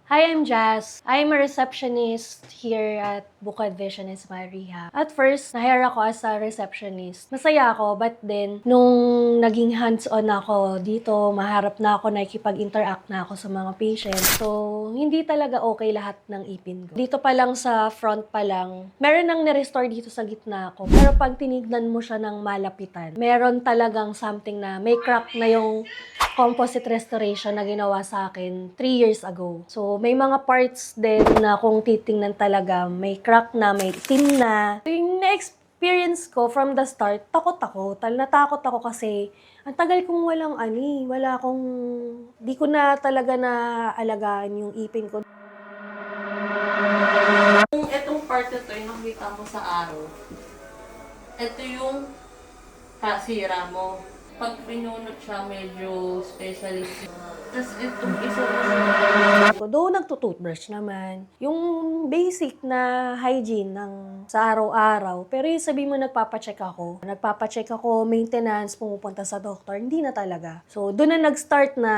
Hi, I'm Jazz. I'm a receptionist here at Bukad Vision and Smile Rehab. At first, na-hire ako as a receptionist. Masaya ako, but then, nung naging hands-on ako dito, maharap na ako, nakikipag-interact na ako sa mga patients. So, hindi talaga okay lahat ng ipin ko. Dito pa lang sa front pa lang, meron nang nirestore dito sa gitna ko. Pero pag tinignan mo siya ng malapitan, meron talagang something na may crack na yung composite restoration na ginawa sa akin 3 years ago. So, may mga parts din na kung titingnan talaga, may crack na, may itim na. So, yung na-experience ko from the start, takot ako. Natakot ako kasi ang tagal kong di ko na talaga naalagaan yung ipin ko. Itong part na to, yung nakita mo sa araw, ito yung kasira mo. Pag pinunot siya, medyo specialist. Tapos itong isa Though nagtutoothbrush naman, yung basic na hygiene sa araw-araw. Pero yung sabi mo nagpapacheck ako, maintenance, pumupunta sa doktor, hindi na talaga. So, doon na nag-start na,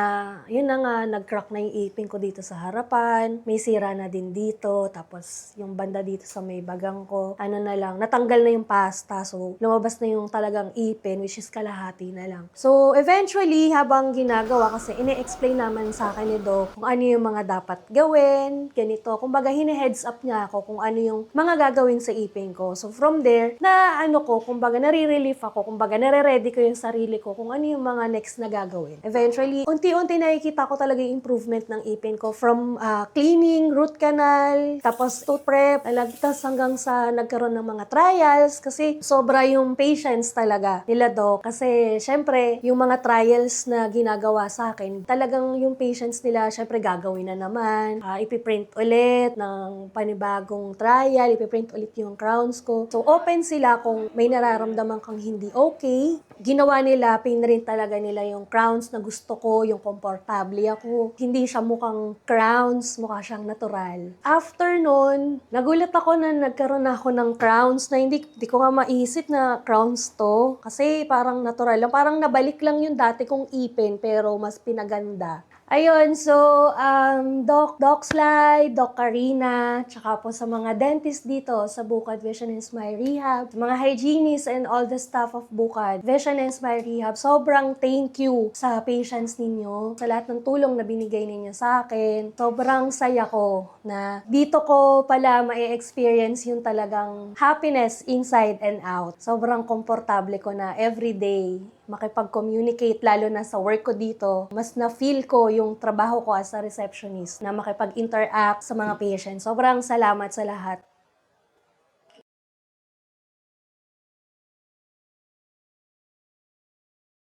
yun na nga, nag-crack na yung ipin ko dito sa harapan, may sira na din dito, tapos yung banda dito sa may bagang ko, natanggal na yung pasta, so lumabas na yung talagang ipin, which is kalahati na lang. So, eventually, habang ginagawa, kasi ine-explain naman sa akin ni Doc kung ano yung mga dapat gawin, ganito. Kumbaga, hine-heads up niya ako kung ano yung mga gagawin sa ipin ko. So, from there, nare-relief ako. Kumbaga, nare-ready ko yung sarili ko kung ano yung mga next na gagawin. Eventually, unti-unti nakikita ko talaga yung improvement ng ipin ko from cleaning, root canal, tapos tooth prep, tapos hanggang sa nagkaroon ng mga trials kasi sobra yung patience talaga nila Doc. Kasi, syempre, yung mga trials na ginagawa sa akin, talagang yung patience nila, syempre, gagawin na naman. Ipiprint ulit ng panibagong trial, ipiprint ulit yung crowns ko. So, open sila kung may nararamdaman kang hindi okay. Ginawa nila, pinrint talaga nila yung crowns na gusto ko, yung komportable ako. Hindi siya mukhang crowns, mukha siyang natural. After nun, nagulat ako na nagkaroon ako ng crowns na hindi ko nga maisip na crowns to. Kasi parang natural lang. Parang nabalik lang yung dati kong ipin, pero mas pinaganda. Ayun, so, Doc Sly, Doc Karina, tsaka po sa mga dentist dito sa Bukad Vision and Smile Rehab, mga hygienists and all the staff of Bukad Vision and Smile Rehab, sobrang thank you sa patients ninyo, sa lahat ng tulong na binigay ninyo sa akin. Sobrang saya ko na dito ko pala ma-experience yung talagang happiness inside and out. Sobrang komportable ko na everyday makipag-communicate, lalo na sa work ko dito, mas na-feel ko yung trabaho ko as a receptionist na makipag-interact sa mga patients. Sobrang salamat sa lahat.